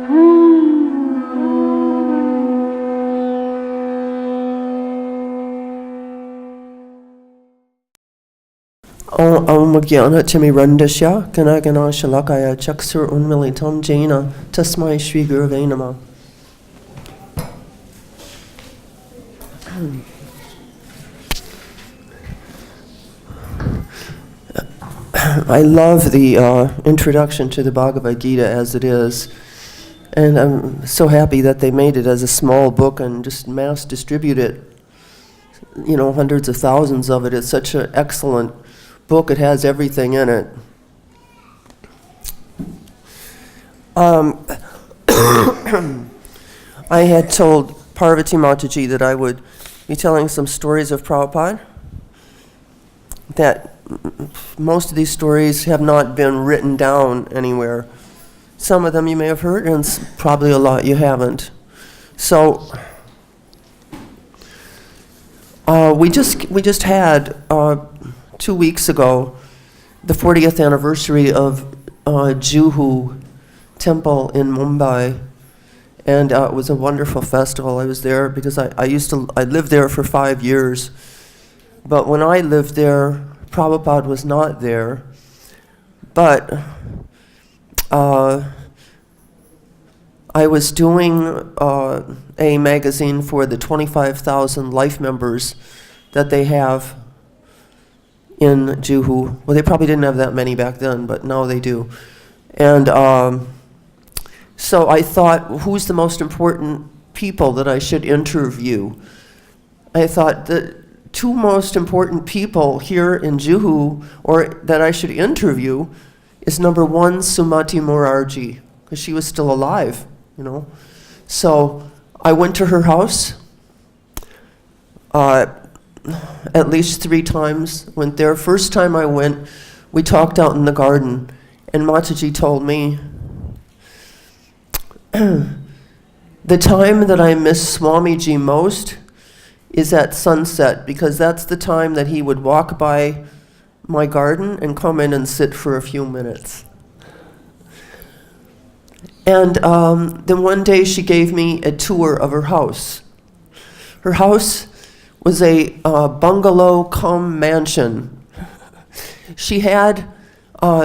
Om Jnana-timirandasya Ganagana Shalakaya Chaksur Unmilitam Jaina Tasmai Shri Gurave Namah. I love the introduction to the Bhagavad-Gita as it is, and I'm so happy that they made it as a small book and just mass distribute it, hundreds of thousands of it. It's such an excellent book. It has everything in it. I had told Parvati Mataji that I would be telling some stories of Prabhupada, that most of these stories have not been written down anywhere. Some of them you may have heard, and probably a lot you haven't. So we just had 2 weeks ago the 40th anniversary of Juhu Temple in Mumbai, and it was a wonderful festival. I was there because I lived there for 5 years, but when I lived there, Prabhupada was not there. But I was doing a magazine for the 25,000 life members that they have in Juhu. Well, they probably didn't have that many back then, but now they do. And so I thought, who's the most important people that I should interview? I thought the two most important people here in Juhu, or that I should interview, is number one, Sumati Morarji, because she was still alive, So I went to her house at least 3 times. Went there. First time I went, we talked out in the garden, and Mataji told me, the time that I miss Swamiji most is at sunset, because that's the time that he would walk by my garden and come in and sit for a few minutes. And then one day she gave me a tour of her house. Her house was a bungalow cum mansion. She had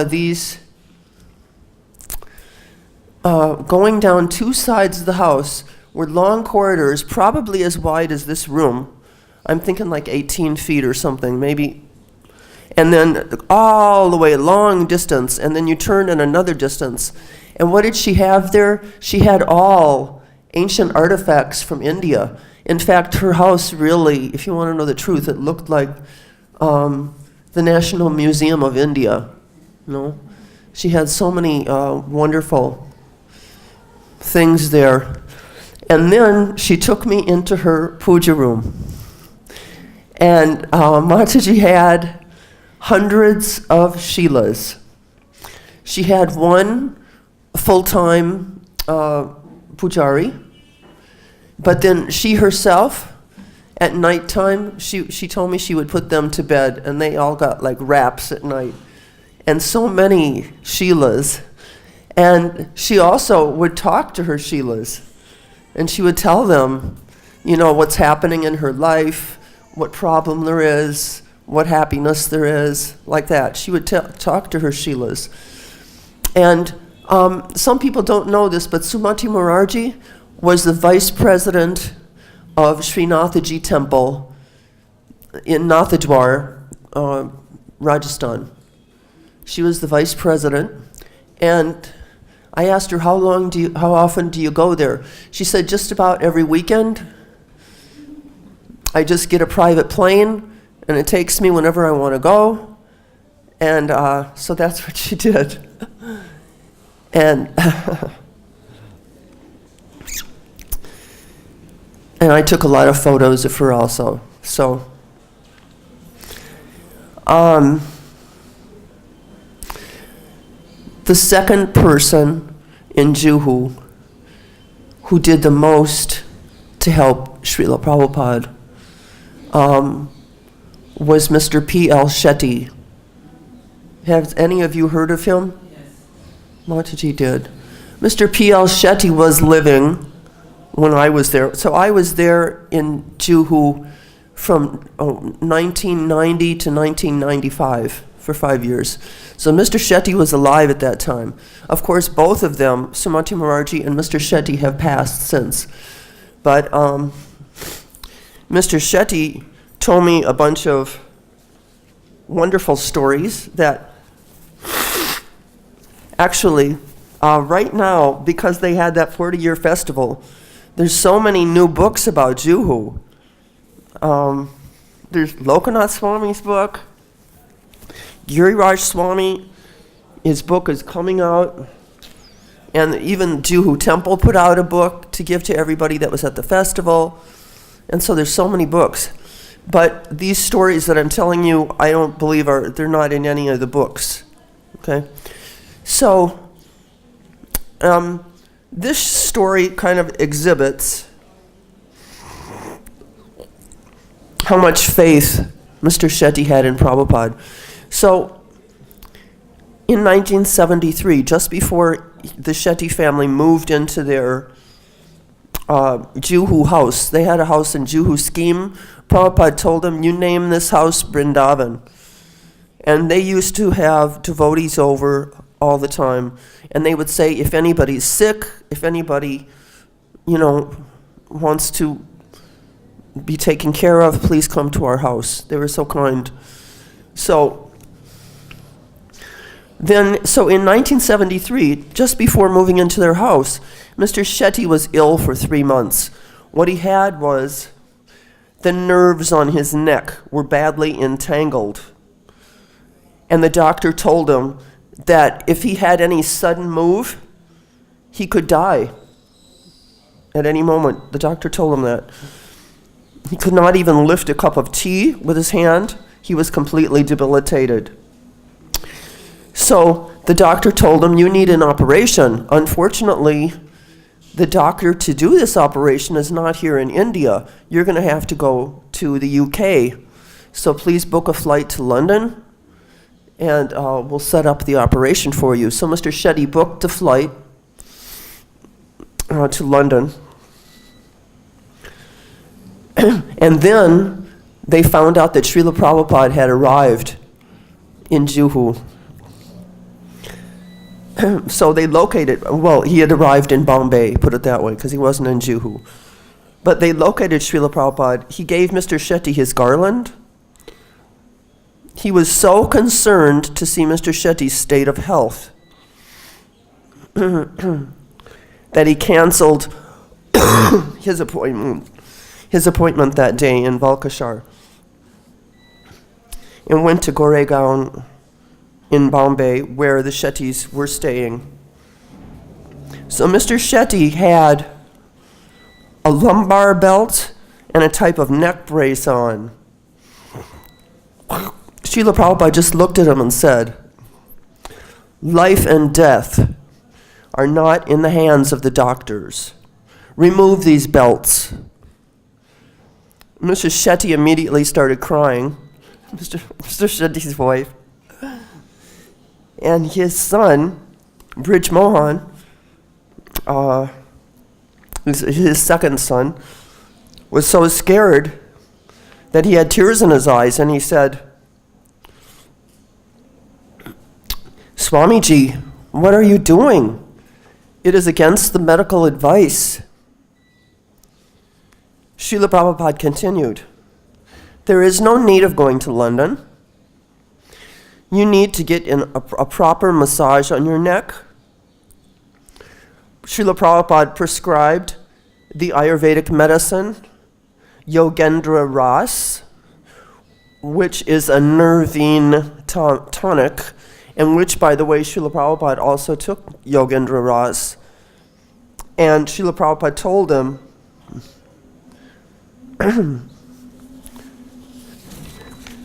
these going down 2 sides of the house were long corridors, probably as wide as this room. I'm thinking like 18 feet or something, maybe. And then all the way long distance, and then you turn in another distance. And what did she have there? She had all ancient artifacts from India. In fact, her house really, if you want to know the truth, it looked like the National Museum of India. She had so many wonderful things there. And then she took me into her puja room. And Mataji had hundreds of Shilas. She had one full-time pujari, but then she herself, at nighttime, she told me she would put them to bed, and they all got like wraps at night. And so many Shilas. And she also would talk to her Shilas. And she would tell them, what's happening in her life, what problem there is, what happiness there is, like that. She would talk to her Shilas. And some people don't know this, but Sumati Morarji was the vice president of Sri Nathaji Temple in Nathadwar, Rajasthan. She was the vice president, and I asked her, how often do you go there? She said, just about every weekend. I just get a private plane, and it takes me whenever I want to go. And so that's what she did. And and I took a lot of photos of her also. So the second person in Juhu who did the most to help Srila Prabhupada was Mr. P.L. Shetty. Have any of you heard of him? Yes. Mataji did. Mr. P.L. Shetty was living when I was there. So I was there in Juhu from 1990 to 1995 for 5 years. So Mr. Shetty was alive at that time. Of course, both of them, Sumati Moraji and Mr. Shetty, have passed since. But Mr. Shetty told me a bunch of wonderful stories that actually, right now, because they had that 40-year festival, there's so many new books about Juhu. There's Lokanath Swami's book. Giriraj Swami, his book is coming out. And even Juhu Temple put out a book to give to everybody that was at the festival. And so there's so many books. But these stories that I'm telling you, I don't believe they're not in any of the books. Okay? So, this story kind of exhibits how much faith Mr. Shetty had in Prabhupada. So, in 1973, just before the Shetty family moved into their Juhu house, they had a house in Juhu scheme. Prabhupada told them, you name this house Vrindavan. And they used to have devotees over all the time. And they would say, if anybody's sick, if anybody, wants to be taken care of, please come to our house. They were so kind. So in 1973, just before moving into their house, Mr. Shetty was ill for 3 months. What he had was the nerves on his neck were badly entangled. And the doctor told him that if he had any sudden move, he could die at any moment. The doctor told him that. He could not even lift a cup of tea with his hand. He was completely debilitated. So the doctor told him, you need an operation. Unfortunately, the doctor to do this operation is not here in India. You're going to have to go to the UK. So please book a flight to London, and we'll set up the operation for you. So Mr. Shetty booked a flight to London. And then they found out that Srila Prabhupada had arrived in Juhu. So they located, he had arrived in Bombay, put it that way, because he wasn't in Juhu. But they located Srila Prabhupada. He gave Mr. Shetty his garland. He was so concerned to see Mr. Shetty's state of health that he canceled his appointment that day in Valkashar and went to Goregaon in Bombay, where the Shettys were staying. So Mr. Shetty had a lumbar belt and a type of neck brace on. Srila Prabhupada just looked at him and said, life and death are not in the hands of the doctors. Remove these belts. Mr. Shetty immediately started crying, Mr. Shetty's wife. And his son, Brij Mohan, his second son, was so scared that he had tears in his eyes, and he said, Swamiji, what are you doing? It is against the medical advice. Srila Prabhupada continued, there is no need of going to London. You need to get in a proper massage on your neck. Srila Prabhupada prescribed the Ayurvedic medicine, Yogendra Ras, which is a nervine tonic, and which, by the way, Srila Prabhupada also took Yogendra Ras. And Srila Prabhupada told him,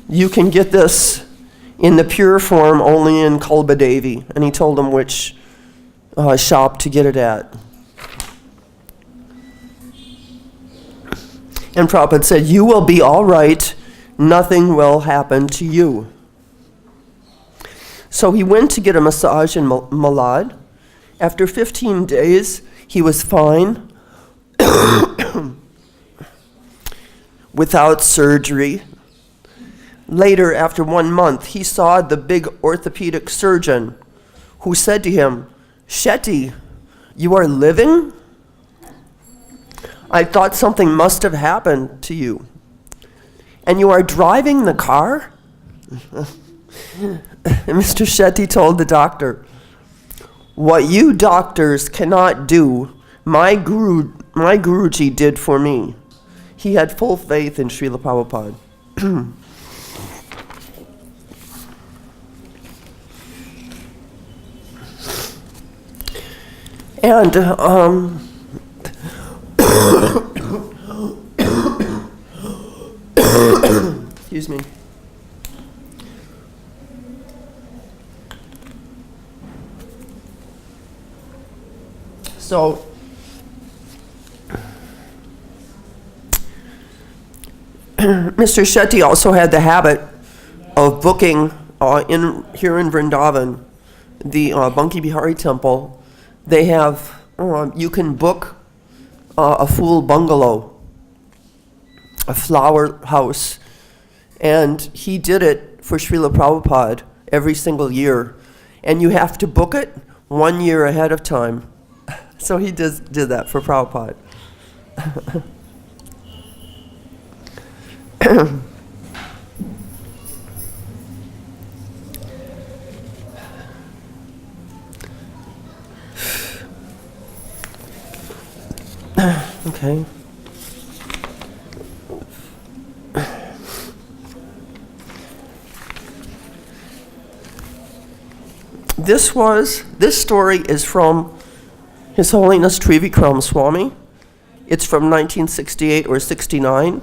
you can get this in the pure form only in Kalbadevi. And he told him which shop to get it at. And Prabhupada said, you will be all right. Nothing will happen to you. So he went to get a massage in Malad. After 15 days, he was fine, without surgery. Later, after 1 month, he saw the big orthopedic surgeon who said to him, "Shetty, you are living? I thought something must have happened to you. And you are driving the car?" Mr. Shetty told the doctor, "What you doctors cannot do, my Guruji did for me." He had full faith in Srila Prabhupada. And excuse me. So, Mr. Shetty also had the habit of booking here in Vrindavan, the Banki Bihari temple. They have, you can book a full bungalow, a flower house, and he did it for Srila Prabhupada every single year. And you have to book it 1 year ahead of time. So he did that for Prabhupada. Okay. This story is from His Holiness Trivikram Swami. It's from 1968 or 69.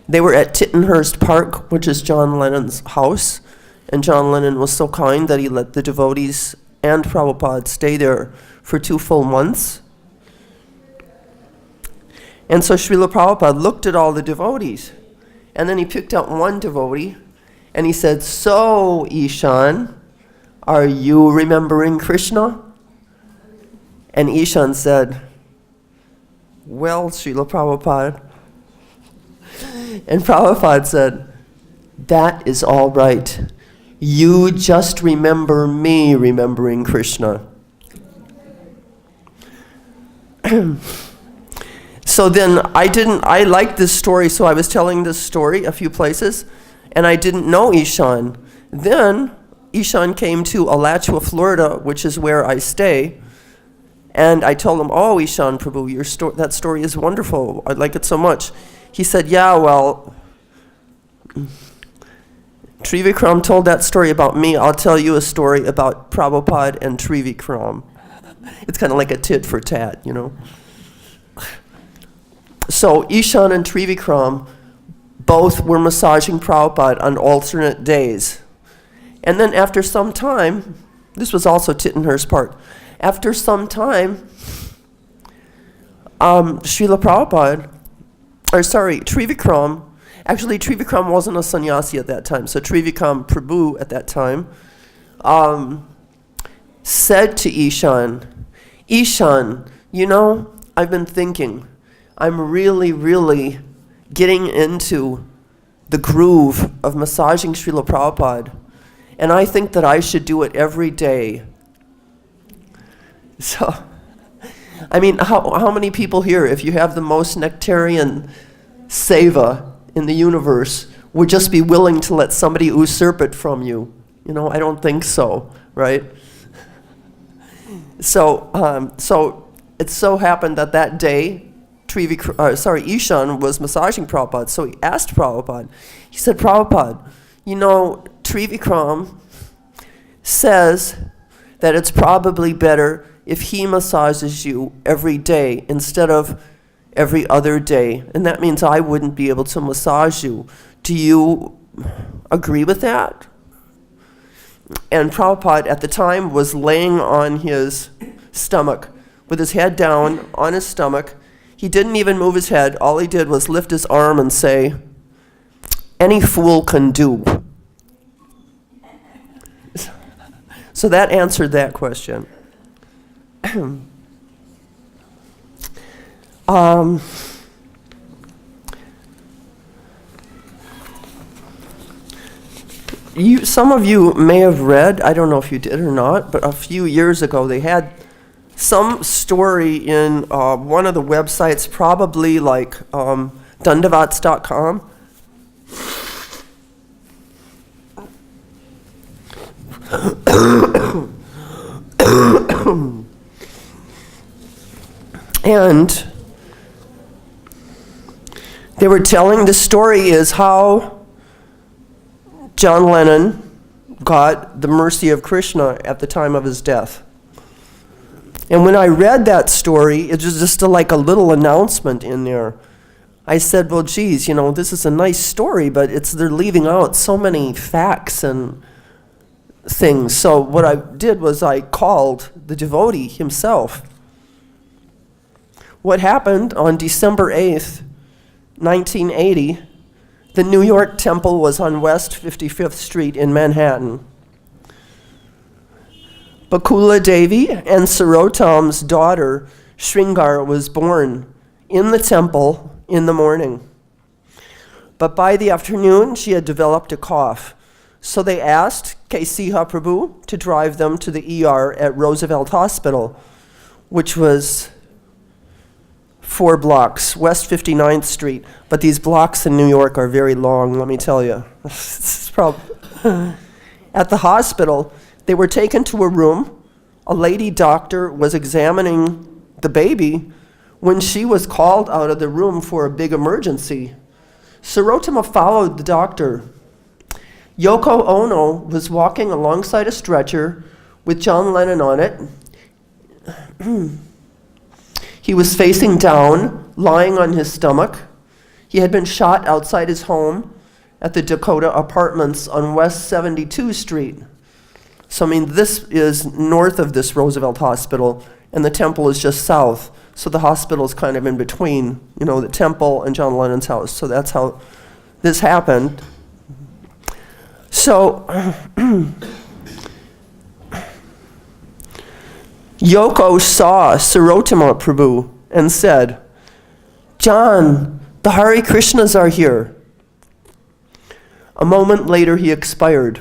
They were at Tittenhurst Park, which is John Lennon's house, and John Lennon was so kind that he let the devotees and Prabhupada stay there for 2 full months. And so Srila Prabhupada looked at all the devotees, and then he picked out one devotee, and he said, "So, Ishan, are you remembering Krishna?" And Ishan said, "Well, Srila Prabhupada." And Prabhupada said, "That is all right. You just remember me remembering Krishna." So then I liked this story, so I was telling this story a few places, and I didn't know Ishan. Then Ishan came to Alachua, Florida, which is where I stay, and I told him, "Oh, Ishan Prabhu, that story is wonderful. I like it so much." He said, "Yeah, well, Trivikram told that story about me. I'll tell you a story about Prabhupada and Trivikram." It's kind of like a tit for tat, you know. So Ishan and Trivikram both were massaging Prabhupada on alternate days. And then after some time, this was also Tittenhurst Park, after some time, Trivikram, actually Trivikram wasn't a sannyasi at that time, so Trivikram Prabhu at that time, said to Ishan, "Ishan, you know, I've been thinking, I'm really, really getting into the groove of massaging Srila Prabhupada, and I think that I should do it every day." So, I mean, how many people here, if you have the most nectarian seva in the universe, would just be willing to let somebody usurp it from you? You know, I don't think so, right? So it so happened that day, Ishan was massaging Prabhupada, so he asked Prabhupada, he said, "Prabhupada, you know, Trivikram says that it's probably better if he massages you every day instead of every other day, and that means I wouldn't be able to massage you. Do you agree with that?" And Prabhupada at the time was laying on his stomach with his head down on his stomach. He didn't even move his head. All he did was lift his arm and say, "Any fool can do." So that answered that question. Some of you may have read, I don't know if you did or not, but a few years ago they had some story in one of the websites, probably like Dundavats.com. And they were telling, the story is how John Lennon got the mercy of Krishna at the time of his death. And when I read that story, it was just like a little announcement in there. I said, well, geez, this is a nice story, but they're leaving out so many facts and things. So what I did was I called the devotee himself. What happened on December 8th, 1980, the New York temple was on West 55th Street in Manhattan. Bakula Devi and Sarottam's daughter, Shringar, was born in the temple in the morning. But by the afternoon, she had developed a cough. So they asked K.C.H. Prabhu to drive them to the ER at Roosevelt Hospital, which was 4 blocks, West 59th Street. But these blocks in New York are very long, let me tell you. At the hospital, they were taken to a room. A lady doctor was examining the baby when she was called out of the room for a big emergency. Sarottama followed the doctor. Yoko Ono was walking alongside a stretcher with John Lennon on it. He was facing down, lying on his stomach. He had been shot outside his home at the Dakota Apartments on West 72 Street. So, this is north of this Roosevelt Hospital, and the temple is just south. So the hospital is kind of in between, the temple and John Lennon's house. So that's how this happened. So Yoko saw Sarottama Prabhu and said, "John, the Hare Krishnas are here." A moment later, he expired.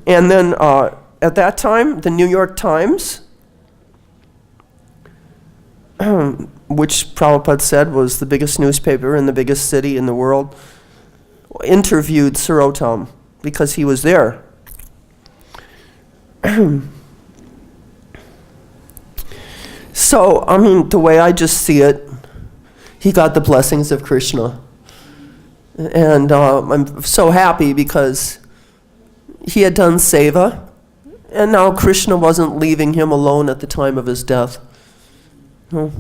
And then at that time, the New York Times, which Prabhupada said was the biggest newspaper in the biggest city in the world, interviewed Sarottam because he was there. So, the way I just see it, he got the blessings of Krishna. And I'm so happy because he had done seva, and now Krishna wasn't leaving him alone at the time of his death. I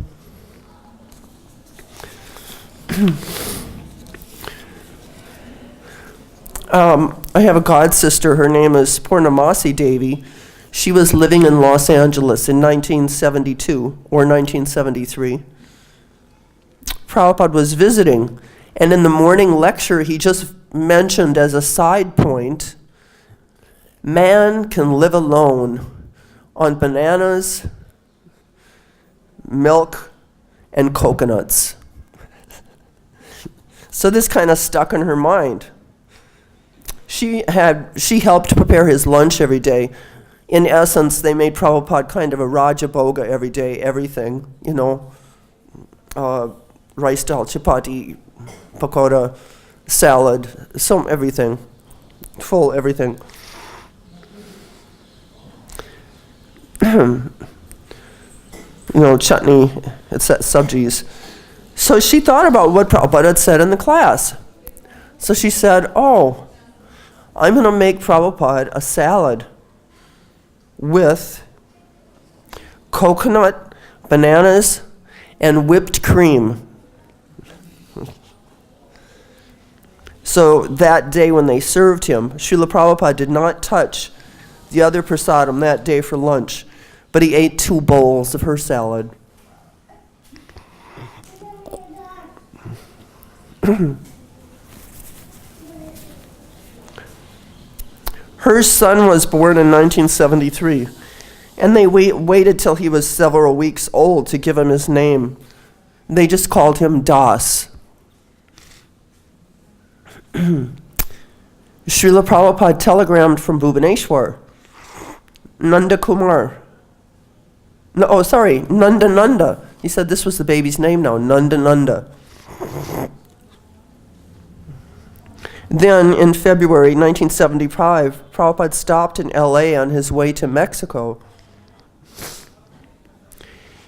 have a god sister. Her name is Purnamasi Devi. She was living in Los Angeles in 1972 or 1973. Prabhupada was visiting, and in the morning lecture, he just mentioned as a side point, man can live alone on bananas, milk, and coconuts. So this kind of stuck in her mind. She helped prepare his lunch every day. In essence, they made Prabhupada kind of a Raja Bhoga every day, everything, rice dal, chapati, pakoda, salad, everything, full everything. Chutney, sabjis. So she thought about what Prabhupada had said in the class. So she said, I'm going to make Prabhupada a salad with coconut, bananas, and whipped cream. So that day when they served him, Srila Prabhupada did not touch the other prasadam that day for lunch, but he ate 2 bowls of her salad. Her son was born in 1973. And they waited till he was several weeks old to give him his name. They just called him Das. Srila Prabhupada telegrammed from Bhubaneswar. Nanda Kumar. Nanda Nanda. He said this was the baby's name now, Nanda Nanda. Then in February 1975, Prabhupada stopped in LA on his way to Mexico.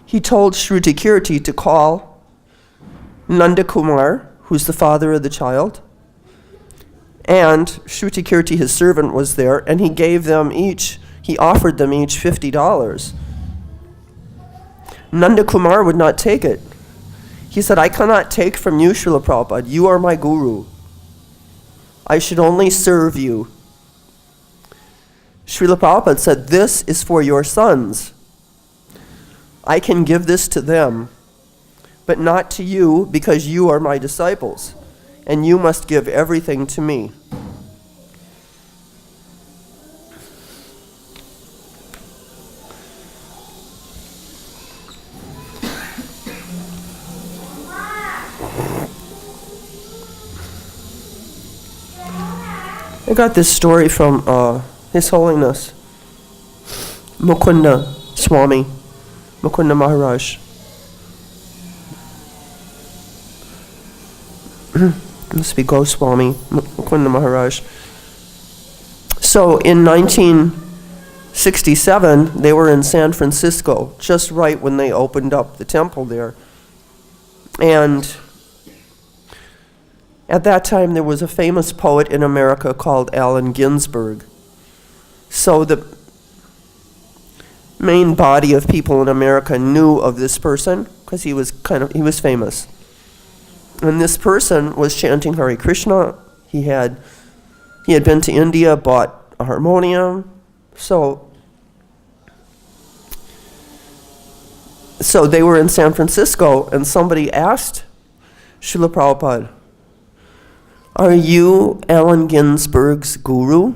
He told Shruti Kirti to call Nanda Kumar, who's the father of the child, and Shruti Kirti, his servant, was there, and he offered them each $50. Nanda Kumar would not take it. He said, I cannot take from you, Srila Prabhupada. You are my guru. I should only serve you. Srila Prabhupada said, this is for your sons. I can give this to them, but not to you because you are my disciples, and you must give everything to me. I got this story from His Holiness Mukunda Swami, Mukunda Maharaj. Must be Goswami, Mukunda Maharaj. So in 1967, they were in San Francisco, just right when they opened up the temple there. And at that time, there was a famous poet in America called Allen Ginsberg. So the main body of people in America knew of this person because he was famous. And this person was chanting Hare Krishna. He had been to India, bought a harmonium. So they were in San Francisco, and somebody asked Srila Prabhupada, are you Allen Ginsberg's guru?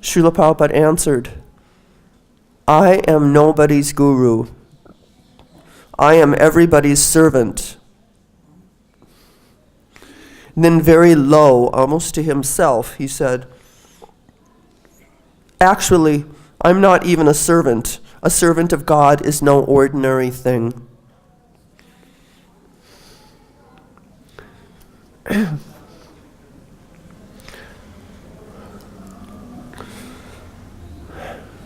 Srila Prabhupada answered, I am nobody's guru. I am everybody's servant. Then very low, almost to himself, he said, actually, I'm not even a servant. A servant of God is no ordinary thing.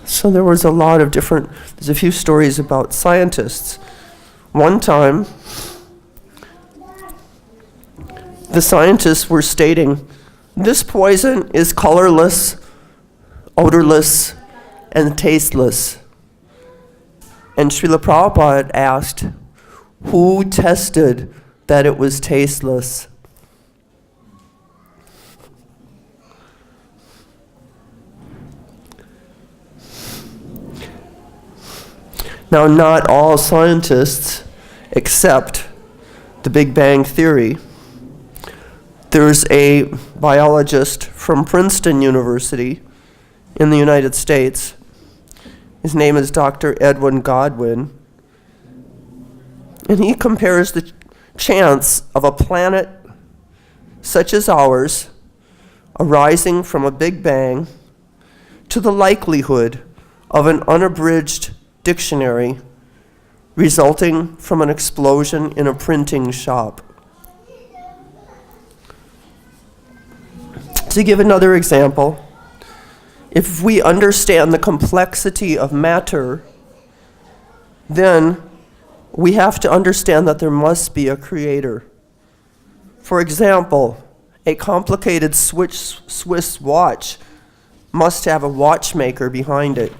So there's a few stories about scientists. One time, the scientists were stating, this poison is colorless, odorless, and tasteless. And Srila Prabhupada asked, who tested that it was tasteless? Now, not all scientists accept the Big Bang Theory. There's a biologist from Princeton University in the United States. His name is Dr. Edwin Godwin. And he compares the chance of a planet such as ours arising from a Big Bang to the likelihood of an unabridged dictionary resulting from an explosion in a printing shop. To give another example, if we understand the complexity of matter, then we have to understand that there must be a creator. For example, a complicated Swiss watch must have a watchmaker behind it.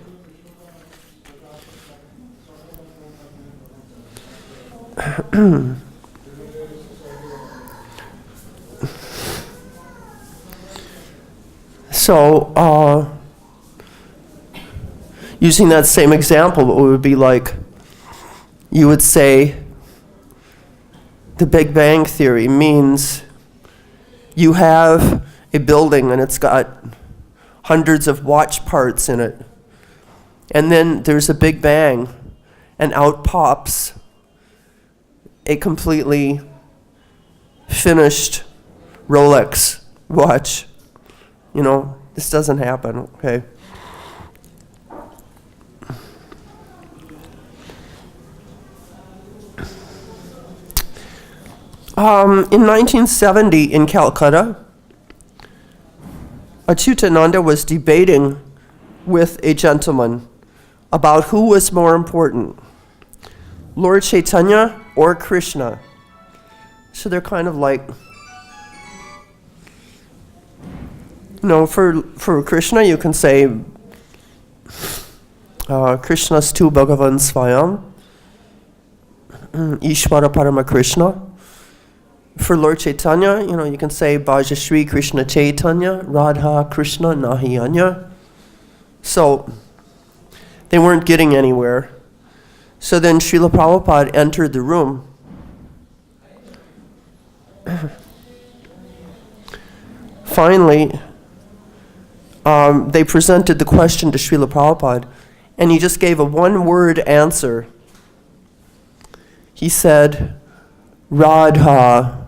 So, using that same example, it would be like, you would say, the Big Bang Theory means you have a building and it's got hundreds of watch parts in it. And then there's a big bang, and out pops a completely finished Rolex watch. You know, this doesn't happen, okay? In 1970 in Calcutta, Achyutananda was debating with a gentleman about who was more important, Lord Chaitanya or Krishna. So they're kind of like, you know, for Krishna you can say, Krishnastu Bhagavan Swayam, Ishvara Parama Krishna. For Lord Chaitanya, you know, you can say Bhaja Shri Krishna Chaitanya, Radha Krishna Nahi Anya. So they weren't getting anywhere. So then Srila Prabhupada entered the room. Finally, they presented the question to Srila Prabhupada, and he just gave a one-word answer. He said, Radha.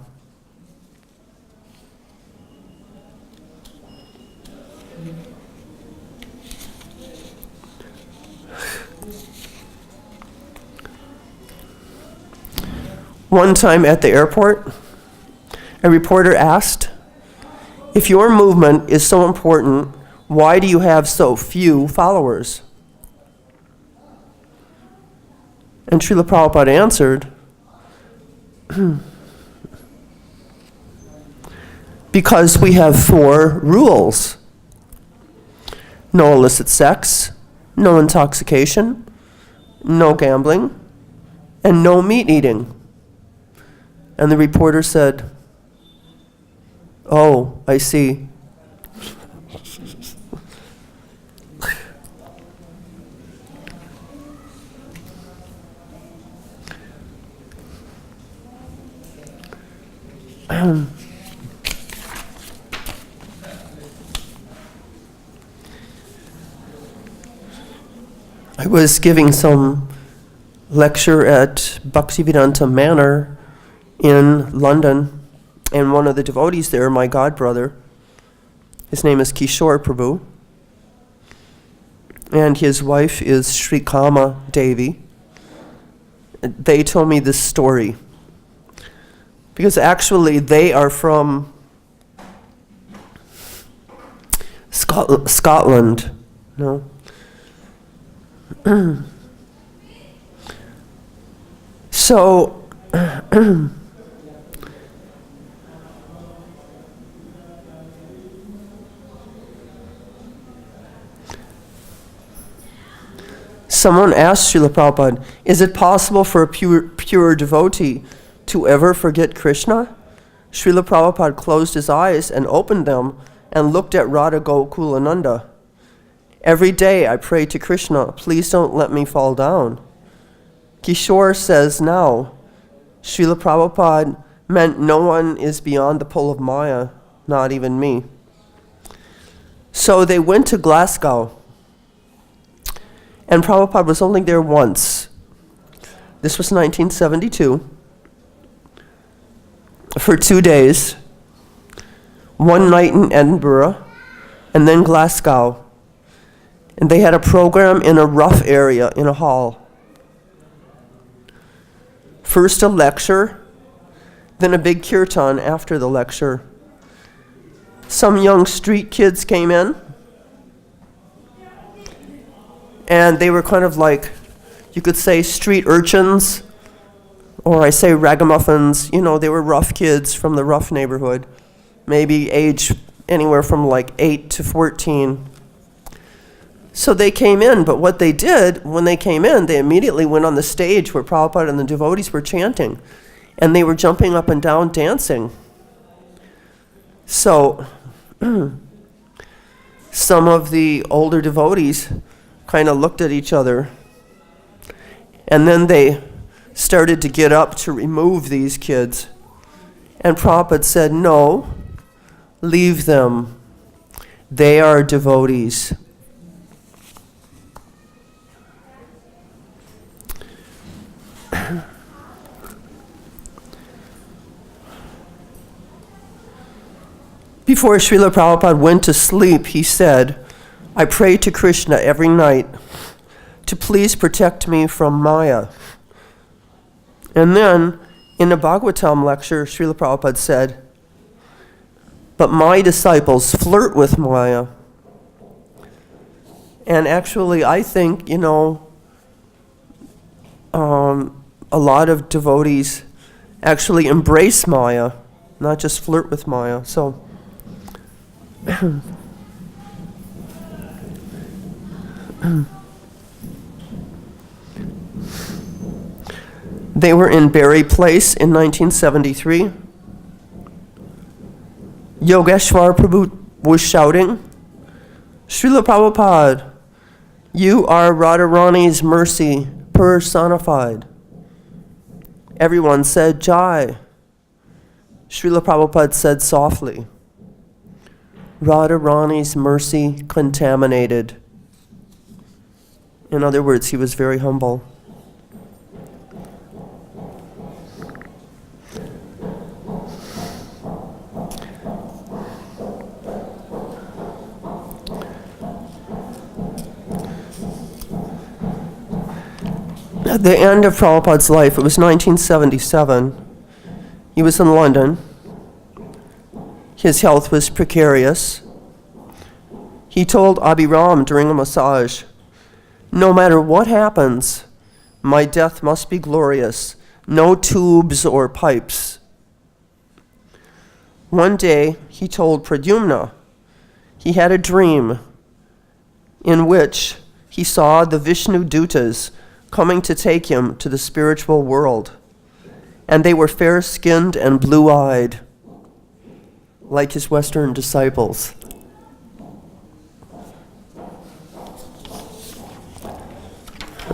One time at the airport, a reporter asked, if your movement is so important, why do you have so few followers? And Srila Prabhupada answered, because we have 4 rules. No illicit sex, no intoxication, no gambling, and no meat eating. And the reporter said, oh, I see. I was giving some lecture at Bhaktivedanta Manor in London, and one of the devotees there, my godbrother, his name is Kishore Prabhu, and his wife is Sri Kama Devi. They told me this story, because actually they are from Scotland, no? So, someone asked Srila Prabhupada, is it possible for a pure devotee to ever forget Krishna? Srila Prabhupada closed his eyes and opened them and looked at Radha Gokulananda. Every day I pray to Krishna, please don't let me fall down. Kishore says now, Srila Prabhupada meant no one is beyond the pull of Maya, not even me. So they went to Glasgow, and Prabhupada was only there once. This was 1972. For 2 days, one night in Edinburgh, and then Glasgow. And they had a program in a rough area, in a hall. First a lecture, then a big kirtan after the lecture. Some young street kids came in, and they were kind of like, you could say street urchins, or I say ragamuffins. You know, they were rough kids from the rough neighborhood, maybe age anywhere from like 8 to 14. So they came in, but what they did, when they came in, they immediately went on the stage where Prabhupada and the devotees were chanting, and they were jumping up and down dancing. So some of the older devotees kind of looked at each other, and then they started to get up to remove these kids. And Prabhupada said, no, leave them. They are devotees. Before Srila Prabhupada went to sleep, he said, I pray to Krishna every night to please protect me from Maya. And then, in a Bhagavatam lecture, Srila Prabhupada said, but my disciples flirt with Maya. And actually, I think, a lot of devotees actually embrace Maya, not just flirt with Maya. So, they were in Berry Place in 1973. Yogeshwar Prabhu was shouting, Srila Prabhupada, you are Radharani's mercy personified. Everyone said, Jai. Srila Prabhupada said softly, Radharani's mercy contaminated. In other words, he was very humble. At the end of Prabhupada's life, it was 1977. He was in London. His health was precarious. He told Abhiram during a massage, no matter what happens, my death must be glorious. No tubes or pipes. One day, he told Pradyumna he had a dream in which he saw the Vishnu Dutas coming to take him to the spiritual world. And they were fair-skinned and blue-eyed, like his Western disciples.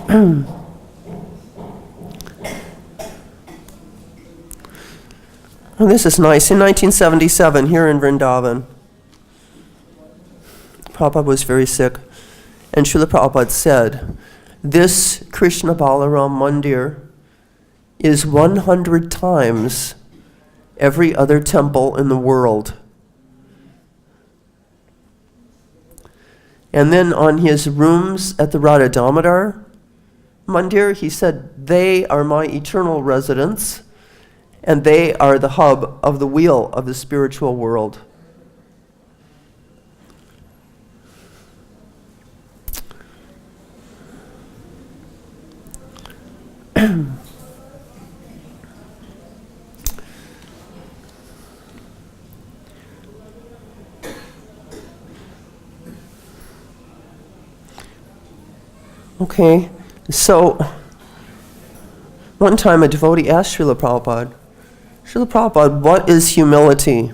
Oh, this is nice. In 1977, here in Vrindavan, Prabhupada was very sick, and Srila Prabhupada said, this Krishna Balaram Mandir is 100 times every other temple in the world. And then on his rooms at the Radha Damodar Mandir, he said, they are my eternal residence, and they are the hub of the wheel of the spiritual world. Okay, so one time a devotee asked Srila Prabhupada, Srila Prabhupada, what is humility?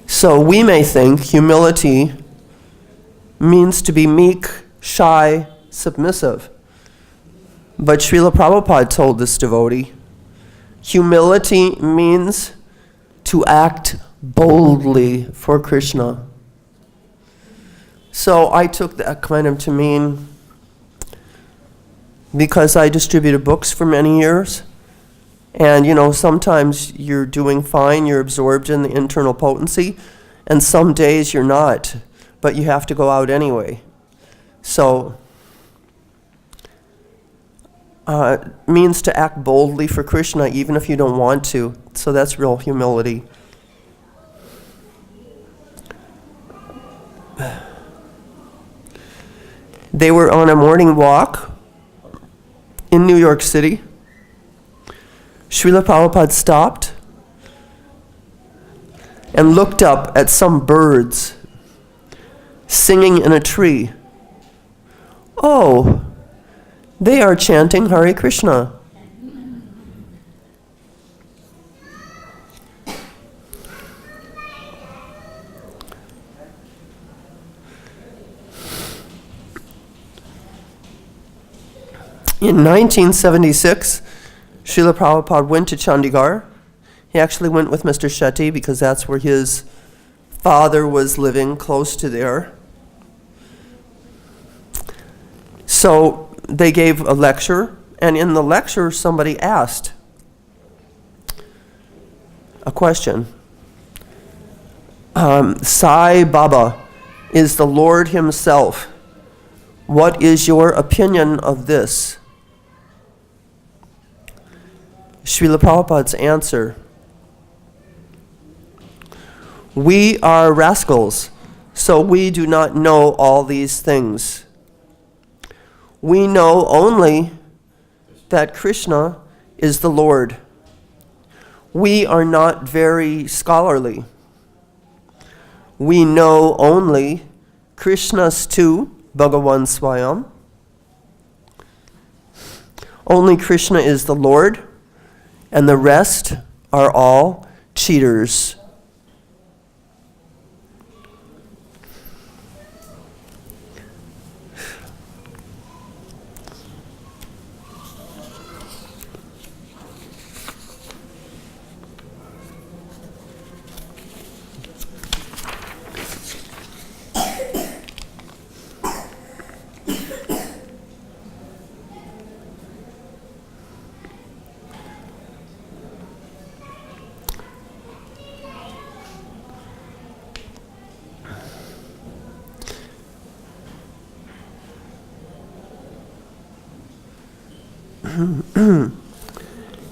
So we may think humility means to be meek, shy, submissive. But Srila Prabhupada told this devotee, humility means to act boldly for Krishna. So I took that kind of to mean, because I distributed books for many years, and sometimes you're doing fine, you're absorbed in the internal potency, and some days you're not, but you have to go out anyway. So, means to act boldly for Krishna even if you don't want to. So that's real humility. They were on a morning walk in New York City. Srila Prabhupada stopped and looked up at some birds singing in a tree. Oh, they are chanting Hare Krishna. In 1976, Srila Prabhupada went to Chandigarh. He actually went with Mr. Shetty because that's where his father was living, close to there. So they gave a lecture, and in the lecture somebody asked, a question. Sai Baba is the Lord himself. What is your opinion of this? Srila Prabhupada's answer. We are rascals, so we do not know all these things. We know only that Krishna is the Lord. We are not very scholarly. We know only Krishnastu Bhagavan Swayam. Only Krishna is the Lord, and the rest are all cheaters.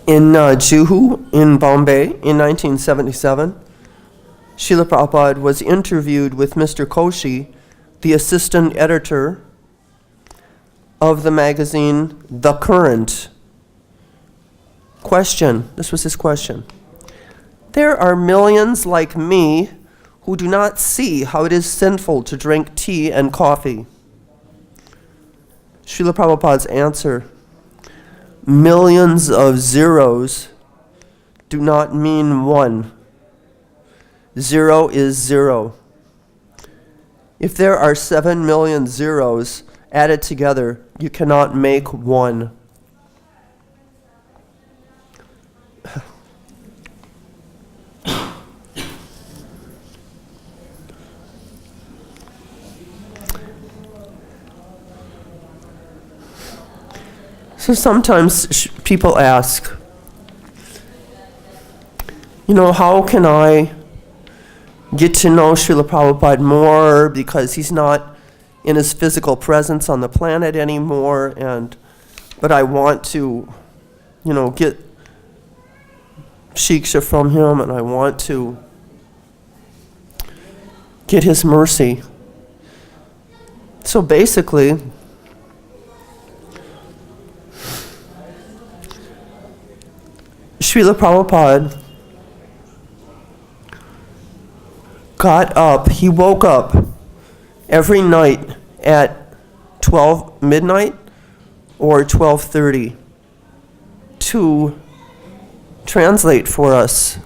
In Juhu, in Bombay, in 1977, Srila Prabhupada was interviewed with Mr. Koshi, the assistant editor of the magazine The Current. Question, this was his question. There are millions like me who do not see how it is sinful to drink tea and coffee. Srila Prabhupada's answer. Millions of zeros do not mean one. Zero is zero. If there are 7 million zeros added together, you cannot make one. So sometimes people ask, how can I get to know Srila Prabhupada more, because he's not in his physical presence on the planet anymore, but I want to, get shiksha from him, and I want to get his mercy. So basically, Srila Prabhupada got up, he woke up every night at 12 midnight or 12:30 to translate for us.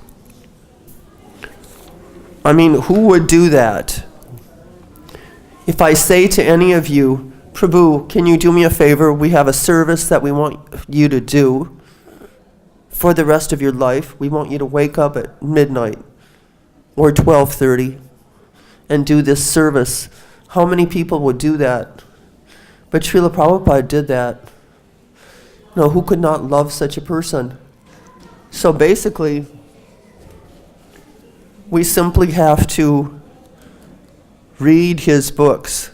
I mean, who would do that? If I say to any of you, Prabhu, can you do me a favor? We have a service that we want you to do for the rest of your life. We want you to wake up at midnight or 12:30 and do this service. How many people would do that? But Srila Prabhupada did that. Who could not love such a person? So basically, we simply have to read his books.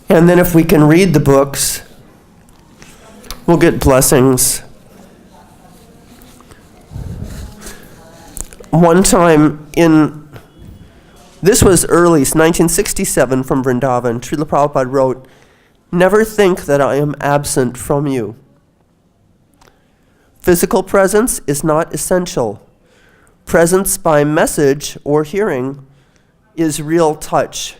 And then if we can read the books, we'll get blessings. One time this was early, 1967, from Vrindavan, Srila Prabhupada wrote, "Never think that I am absent from you. Physical presence is not essential. Presence by message or hearing is real touch.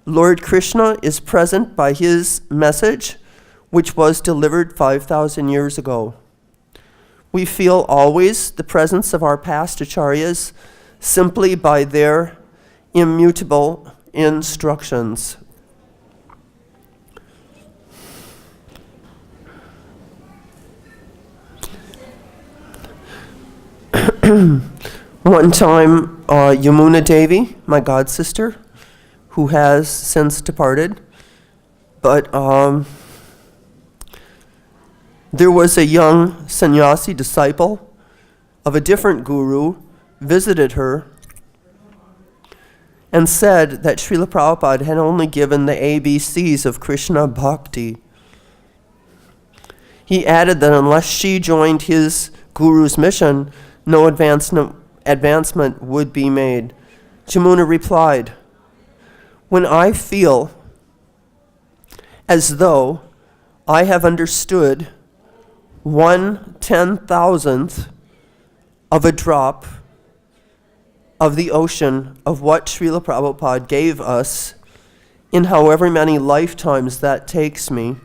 Lord Krishna is present by his message, which was delivered 5,000 years ago. We feel always the presence of our past acharyas simply by their immutable instructions." One time, Yamuna Devi, my god sister, who has since departed, but there was a young sannyasi disciple of a different guru visited her and said that Srila Prabhupada had only given the ABCs of Krishna Bhakti. He added that unless she joined his guru's mission, no advancement would be made. Jamuna replied, "When I feel as though I have understood 1/10,000th of a drop of the ocean of what Srila Prabhupada gave us in however many lifetimes that takes me,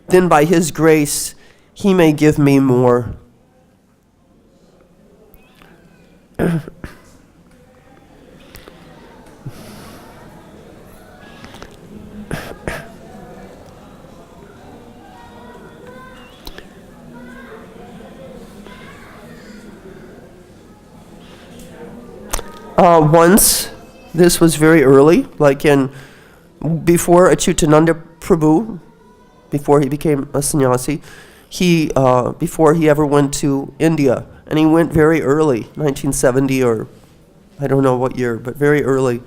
then by his grace he may give me more." Once, this was very early, before Achyutananda Prabhu, before he became a sannyasi, before he ever went to India, and he went very early, 1970 or I don't know what year, but very early.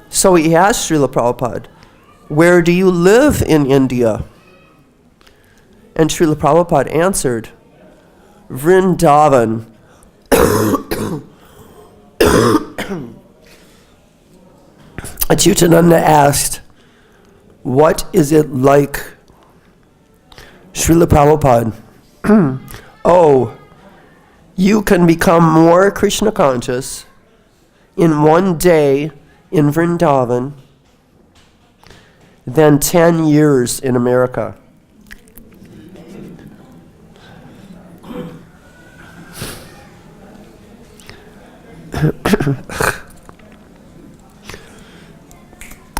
So he asked Srila Prabhupada, "Where do you live in India?" And Srila Prabhupada answered, "Vrindavan." Achyutananda asked, "What is it like?" Srila Prabhupada, "Oh, you can become more Krishna conscious in one day in Vrindavan than 10 years in America."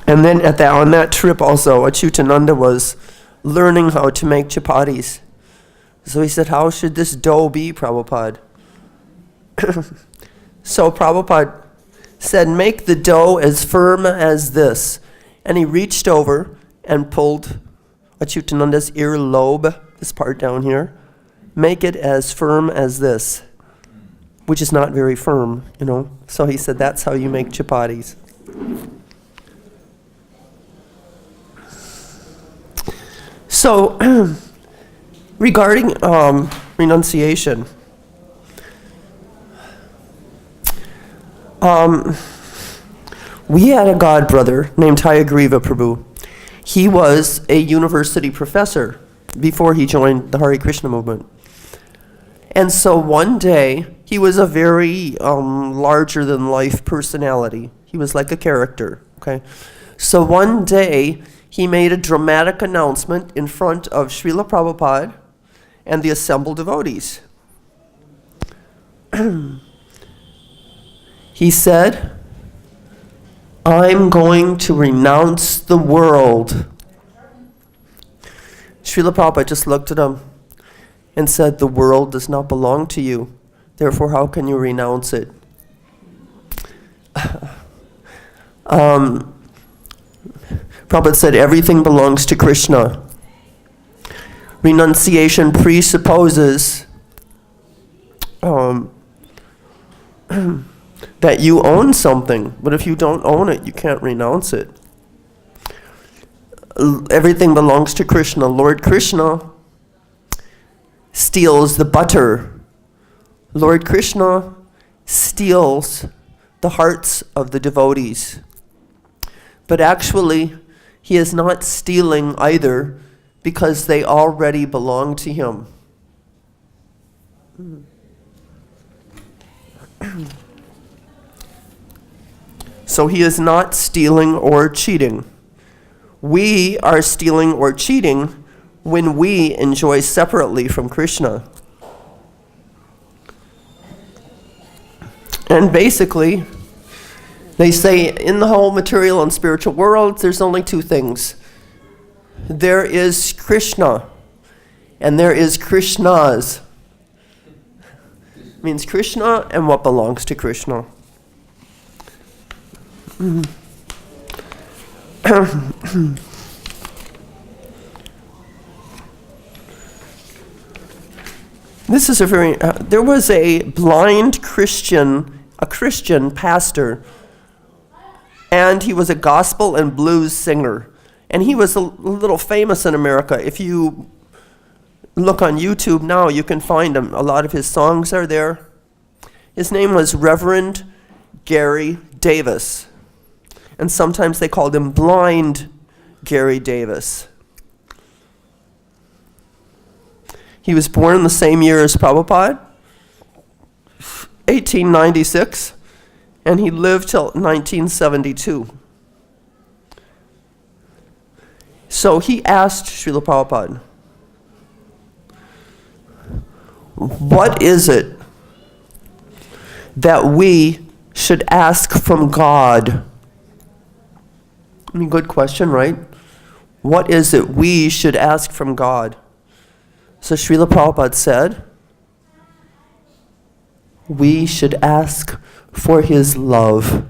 And then on that trip also, Achyutananda was learning how to make chapatis. So he said, "How should this dough be, Prabhupada?" So Prabhupada said, "Make the dough as firm as this." And he reached over and pulled Achyutananda's earlobe, this part down here. "Make it as firm as this," which is not very firm, So he said, "That's how you make chapatis." So, regarding renunciation, we had a god brother named Hayagriva Prabhu. He was a university professor before he joined the Hare Krishna movement. And so one day, he was a very larger-than-life personality. He was like a character, okay? So one day, he made a dramatic announcement in front of Srila Prabhupada and the assembled devotees. He said, "I'm going to renounce the world." Srila Prabhupada just looked at him and said, "The world does not belong to you. Therefore, how can you renounce it?" Prabhupada said, "Everything belongs to Krishna." Renunciation presupposes that you own something, but if you don't own it, you can't renounce it. Everything belongs to Krishna. Lord Krishna steals the butter. Lord Krishna steals the hearts of the devotees. But actually, he is not stealing either, because they already belong to him. So he is not stealing or cheating. We are stealing or cheating when we enjoy separately from Krishna. And basically, they say in the whole material and spiritual world, there's only two things. There is Krishna, and there is Krishnas. It means Krishna and what belongs to Krishna. This is a very, there was a blind Christian, a Christian pastor, and he was a gospel and blues singer. And he was a little famous in America. If you look on YouTube now, you can find him. A lot of his songs are there. His name was Reverend Gary Davis. And sometimes they called him Blind Gary Davis. He was born the same year as Prabhupada, 1896, and he lived till 1972. So he asked Srila Prabhupada, what is it that we should ask from God? I mean, good question, right? What is it we should ask from God? So Srila Prabhupada said, we should ask for His love.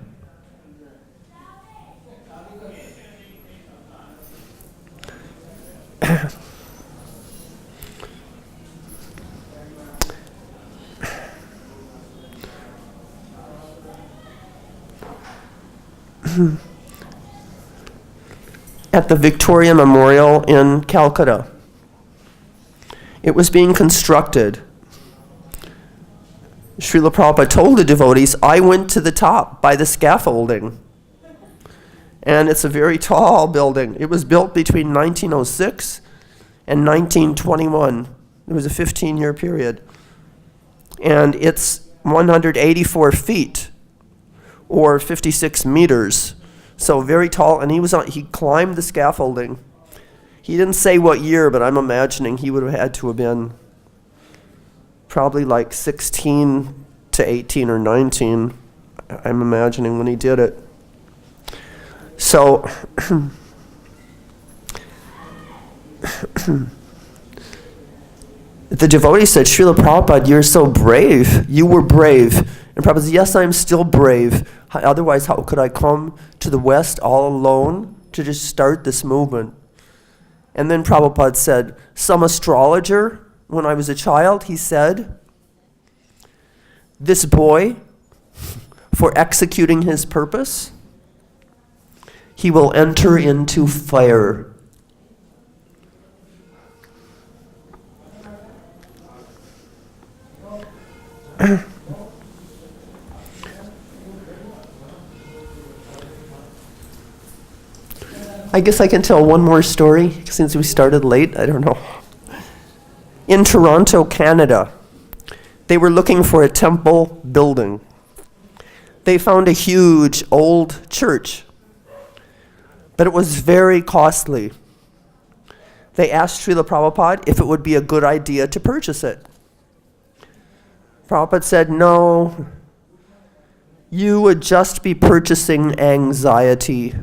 At the Victoria Memorial in Calcutta, it was being constructed. Srila Prabhupada told the devotees, I went to the top by the scaffolding. And it's a very tall building. It was built between 1906 and 1921. It was a 15-year period. And it's 184 feet, or 56 meters. So very tall, and he climbed the scaffolding. He didn't say what year, but I'm imagining he would have had to have been probably like 16 to 18 or 19, I'm imagining, when he did it. So, the devotee said, Srila Prabhupada, you're so brave. You were brave. And Prabhupada said, yes, I'm still brave. Otherwise, how could I come to the West all alone to just start this movement? And then Prabhupada said, some astrologer, when I was a child, he said, this boy, for executing his purpose, he will enter into fire. I guess I can tell one more story since we started late. I don't know. In Toronto, Canada, they were looking for a temple building. They found a huge old church, but it was very costly. They asked Srila Prabhupada if it would be a good idea to purchase it. Prabhupada said, no, you would just be purchasing anxiety.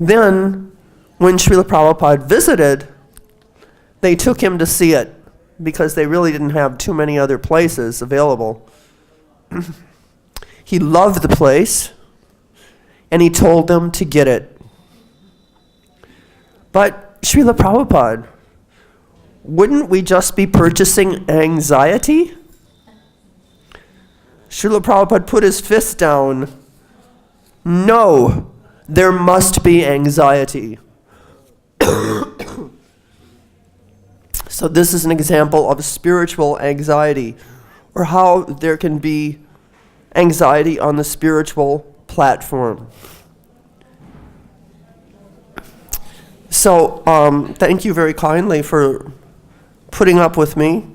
Then, when Srila Prabhupada visited, they took him to see it because they really didn't have too many other places available. He loved the place, and he told them to get it. But Srila Prabhupada, wouldn't we just be purchasing anxiety? Srila Prabhupada put his fist down. No. There must be anxiety. So this is an example of spiritual anxiety, or how there can be anxiety on the spiritual platform. So thank you very kindly for putting up with me.